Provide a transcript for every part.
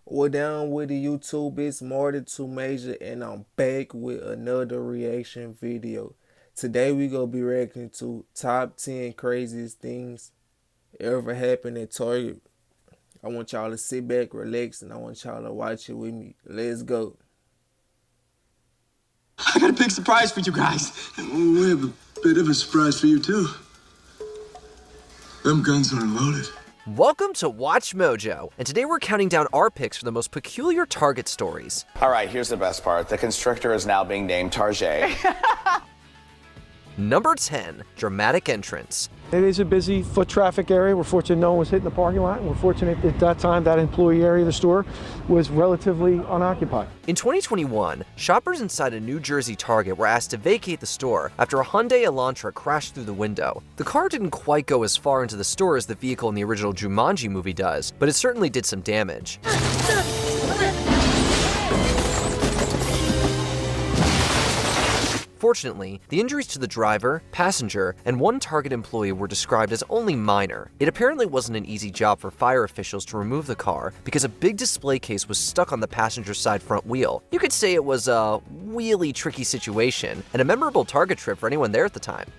What down with the YouTube? It's Marty Too Major, and I'm back with another reaction video. Today we gonna be reacting to top 10 craziest things ever happened at Target. I want y'all to sit back, relax, and I want y'all to watch it with me. Let's go. I got a big surprise for you guys. We have a bit of a surprise for you, too. Them guns aren't loaded. Welcome to Watch Mojo, and today we're counting down our picks for the most peculiar Target stories. All right, here's the best part. The constrictor is now being named Tarjay. Number 10, dramatic entrance. It is a busy foot traffic area. We're fortunate no one was hitting the parking lot, and we're fortunate at that time that employee area of the store was relatively unoccupied. In 2021, shoppers inside a New Jersey Target were asked to vacate the store after a Hyundai Elantra crashed through the window. The car didn't quite go as far into the store as the vehicle in the original Jumanji movie does, but it certainly did some damage. Fortunately, the injuries to the driver, passenger, and one Target employee were described as only minor. It apparently wasn't an easy job for fire officials to remove the car because a big display case was stuck on the passenger side front wheel. You could say it was a really tricky situation and a memorable Target trip for anyone there at the time.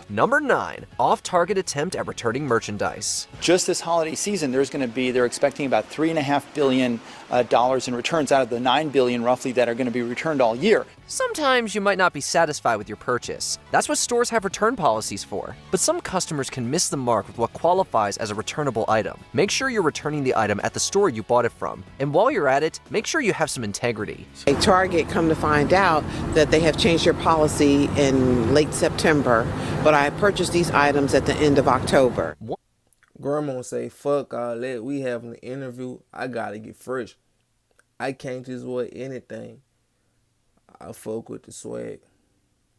Number 9, off-target attempt at returning merchandise. Just this holiday season, they're expecting about $3.5 billion in returns out of the $9 billion roughly that are going to be returned all year. Sometimes you might not be satisfied with your purchase. That's what stores have return policies for. But some customers can miss the mark with what qualifies as a returnable item. Make sure you're returning the item at the store you bought it from. And while you're at it, make sure you have some integrity. A Target come to find out that they have changed their policy in late September, but I purchased these items at the end of October. Grandma say, fuck all that. We having an interview. I gotta get fresh. I can't just wear anything. I fuck with the swag.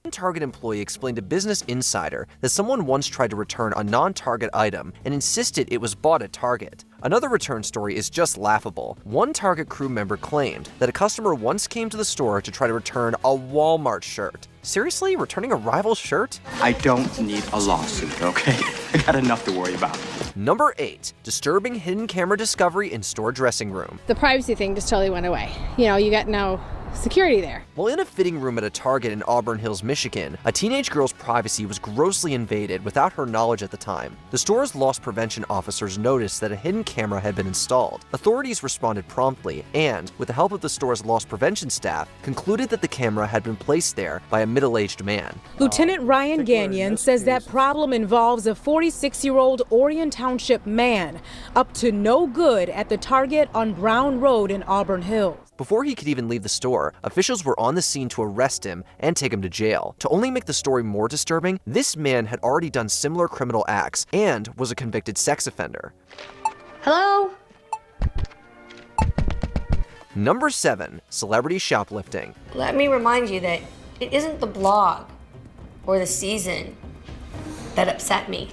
One Target employee explained to Business Insider that someone once tried to return a non-Target item and insisted it was bought at Target. Another return story is just laughable. One Target crew member claimed that a customer once came to the store to try to return a Walmart shirt. Seriously, returning a rival shirt? I don't need a lawsuit, okay? I got enough to worry about. Number 8, disturbing hidden camera discovery in store dressing room. The privacy thing just totally went away. You know, you got no security there. While in a fitting room at a Target in Auburn Hills, Michigan, a teenage girl's privacy was grossly invaded without her knowledge at the time. The store's loss prevention officers noticed that a hidden camera had been installed. Authorities responded promptly and, with the help of the store's loss prevention staff, concluded that the camera had been placed there by a middle-aged man. Lieutenant Ryan Gagnon says that problem involves a 46-year-old Orion Township man up to no good at the Target on Brown Road in Auburn Hills. Before he could even leave the store, officials were on the scene to arrest him and take him to jail. To only make the story more disturbing, this man had already done similar criminal acts and was a convicted sex offender. Hello? Number 7, celebrity shoplifting. Let me remind you that it isn't the blog or the season that upset me.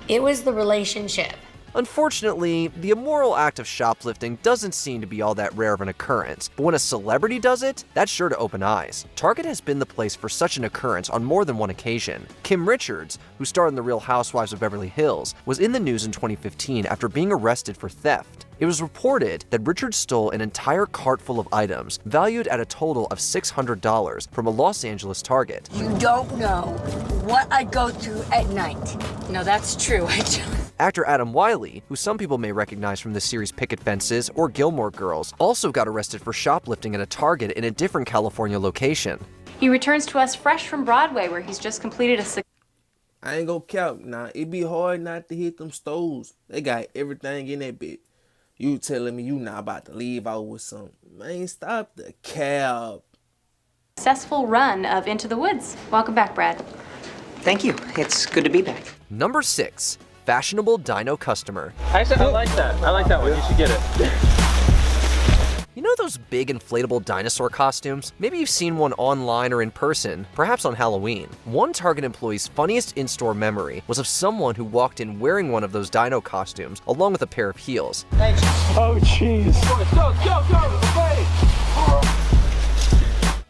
It was the relationship. Unfortunately, the immoral act of shoplifting doesn't seem to be all that rare of an occurrence, but when a celebrity does it, that's sure to open eyes. Target has been the place for such an occurrence on more than one occasion. Kim Richards, who starred in The Real Housewives of Beverly Hills, was in the news in 2015 after being arrested for theft. It was reported that Richards stole an entire cart full of items, valued at a total of $600, from a Los Angeles Target. You don't know what I go through at night. No, that's true. Actor Adam Wiley, who some people may recognize from the series Picket Fences or Gilmore Girls, also got arrested for shoplifting at a Target in a different California location. He returns to us fresh from Broadway, where he's just completed a... I ain't gonna count. Nah, it be hard not to hit them stores. They got everything in that bit. You telling me you not about to leave out with some? Man, stop the cab. Successful run of Into the Woods. Welcome back, Brad. Thank you. It's good to be back. Number 6, fashionable dino customer. I like that. I like that one. You should get it. You know those big inflatable dinosaur costumes? Maybe you've seen one online or in person, perhaps on Halloween. One Target employee's funniest in-store memory was of someone who walked in wearing one of those dino costumes, along with a pair of heels. Oh, jeez. Go, go, go,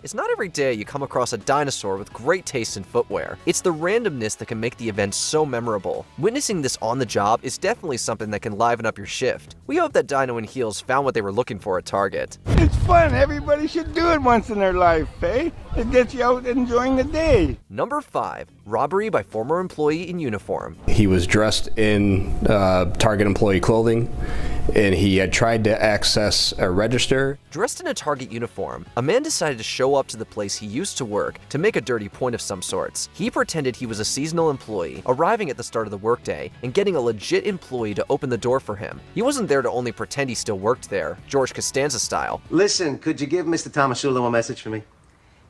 It's not every day you come across a dinosaur with great taste in footwear. It's the randomness that can make the event so memorable. Witnessing this on the job is definitely something that can liven up your shift. We hope that Dino in Heels found what they were looking for at Target. It's fun. Everybody should do it once in their life, eh? It gets you out enjoying the day. Number 5. Robbery by former employee in uniform. He was dressed in Target employee clothing, and he had tried to access a register. Dressed in a Target uniform, a man decided to show up to the place he used to work to make a dirty point of some sorts. He pretended he was a seasonal employee, arriving at the start of the workday and getting a legit employee to open the door for him. He wasn't there to only pretend he still worked there, George Costanza style. Listen, could you give Mr. Tomasulo a message for me?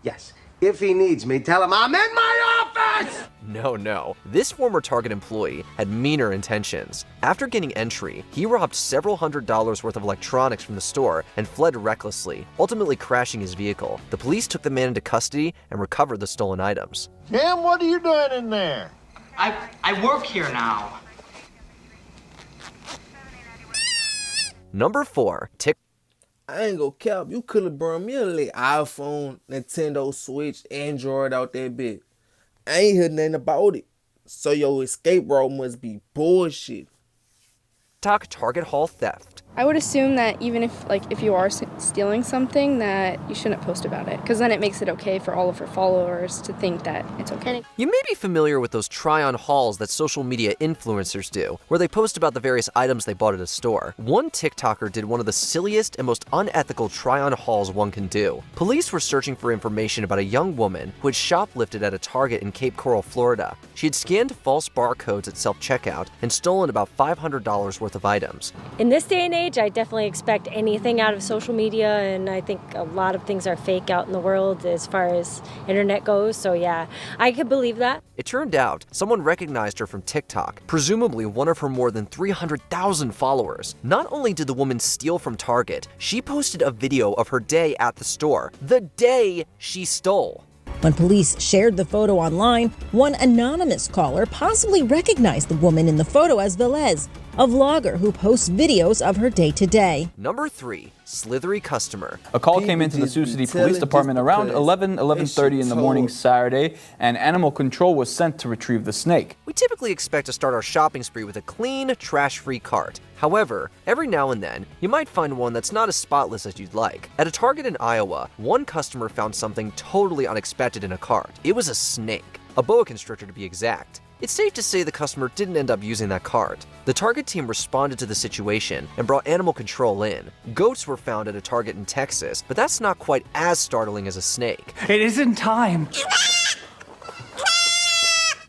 Yes. If he needs me, tell him I'm in my office! No. This former Target employee had meaner intentions. After getting entry, he robbed several $100s worth of electronics from the store and fled recklessly, ultimately crashing his vehicle. The police took the man into custody and recovered the stolen items. Tim, what are you doing in there? I work here now. Number 4. I ain't gonna cap, you could have brought me a little iPhone, Nintendo Switch, Android out that bit. I ain't heard nothing about it. So your escape route must be bullshit. Target haul theft. I would assume that even if you are stealing something, that you shouldn't post about it, because then it makes it okay for all of her followers to think that it's okay. You may be familiar with those try-on hauls that social media influencers do, where they post about the various items they bought at a store. One TikToker did one of the silliest and most unethical try-on hauls one can do. Police were searching for information about a young woman who had shoplifted at a Target in Cape Coral, Florida. She had scanned false barcodes at self-checkout and stolen about $500 worth of items. In this day and age, I definitely expect anything out of social media, and I think a lot of things are fake out in the world as far as internet goes, so yeah, I could believe that. It turned out someone recognized her from TikTok, presumably one of her more than 300,000 followers. Not only did the woman steal from Target, she posted a video of her day at the store, the day she stole. When police shared the photo online, one anonymous caller possibly recognized the woman in the photo as Velez, a vlogger who posts videos of her day-to-day. Number 3. Slithery customer. A call came into the Sioux City Police Department around 11:30 in the morning Saturday, and animal control was sent to retrieve the snake. We typically expect to start our shopping spree with a clean, trash-free cart. However, every now and then, you might find one that's not as spotless as you'd like. At a Target in Iowa, one customer found something totally unexpected in a cart. It was a snake, a boa constrictor to be exact. It's safe to say the customer didn't end up using that cart. The Target team responded to the situation and brought animal control in. Goats were found at a Target in Texas, but that's not quite as startling as a snake. It isn't time.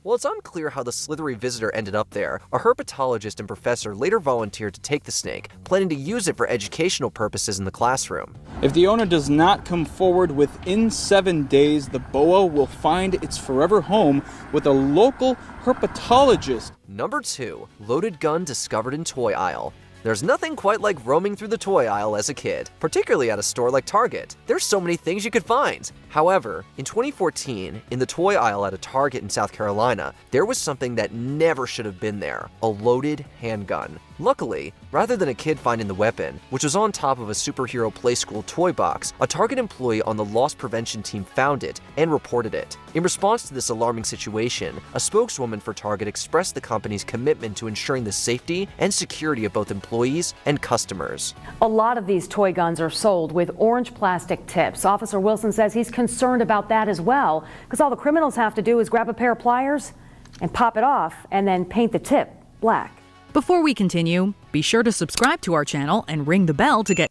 While it's unclear how the slithery visitor ended up there, a herpetologist and professor later volunteered to take the snake, planning to use it for educational purposes in the classroom. If the owner does not come forward within 7 days, the boa will find its forever home with a local herpetologist. Number 2. Loaded gun discovered in toy aisle. There's nothing quite like roaming through the toy aisle as a kid, particularly at a store like Target. There's so many things you could find. However, in 2014, in the toy aisle at a Target in South Carolina, there was something that never should have been there: a loaded handgun. Luckily, rather than a kid finding the weapon, which was on top of a superhero play school toy box, a Target employee on the loss prevention team found it and reported it. In response to this alarming situation, a spokeswoman for Target expressed the company's commitment to ensuring the safety and security of both employees and customers. A lot of these toy guns are sold with orange plastic tips. Officer Wilson says he's concerned about that as well, because all the criminals have to do is grab a pair of pliers and pop it off and then paint the tip black. Before we continue, be sure to subscribe to our channel and ring the bell to get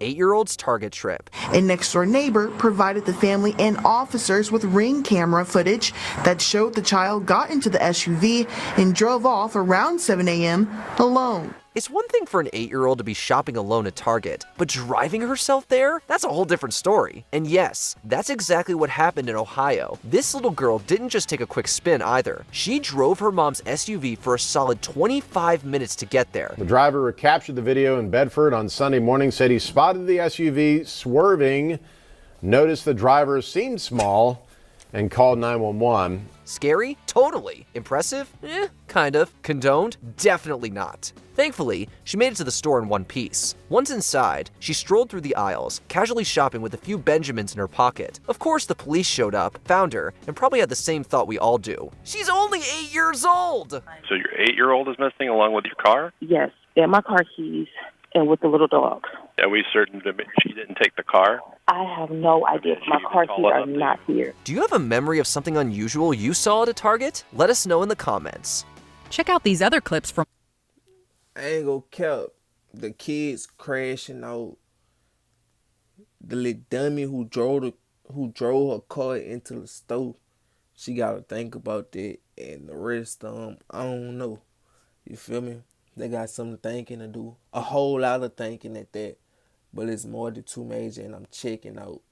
8-year-old's Target trip. A next-door neighbor provided the family and officers with Ring camera footage that showed the child got into the SUV and drove off around 7 a.m. alone. It's one thing for an 8-year-old to be shopping alone at Target, but driving herself there? That's a whole different story. And yes, that's exactly what happened in Ohio. This little girl didn't just take a quick spin either. She drove her mom's SUV for a solid 25 minutes to get there. The driver who captured the video in Bedford on Sunday morning said he spotted the SUV swerving, noticed the driver seemed small, and called 911. Scary? Totally. Impressive? Kind of. Condoned? Definitely not. Thankfully, she made it to the store in one piece. Once inside, she strolled through the aisles, casually shopping with a few Benjamins in her pocket. Of course, the police showed up, found her, and probably had the same thought we all do. She's only 8 years old! So your 8-year-old is missing along with your car? Yes, and my car keys and with the little dog. Are we certain that she didn't take the car? I have no idea. My car keys are not here. Do you have a memory of something unusual you saw at a Target? Let us know in the comments. Check out these other clips from... I ain't gonna cap. The kids crashing out. The little dummy who drove her car into the store. She gotta think about that, and the rest I don't know. You feel me? They got some thinking to do. A whole lot of thinking at that. But it's more than too major, and I'm checking out.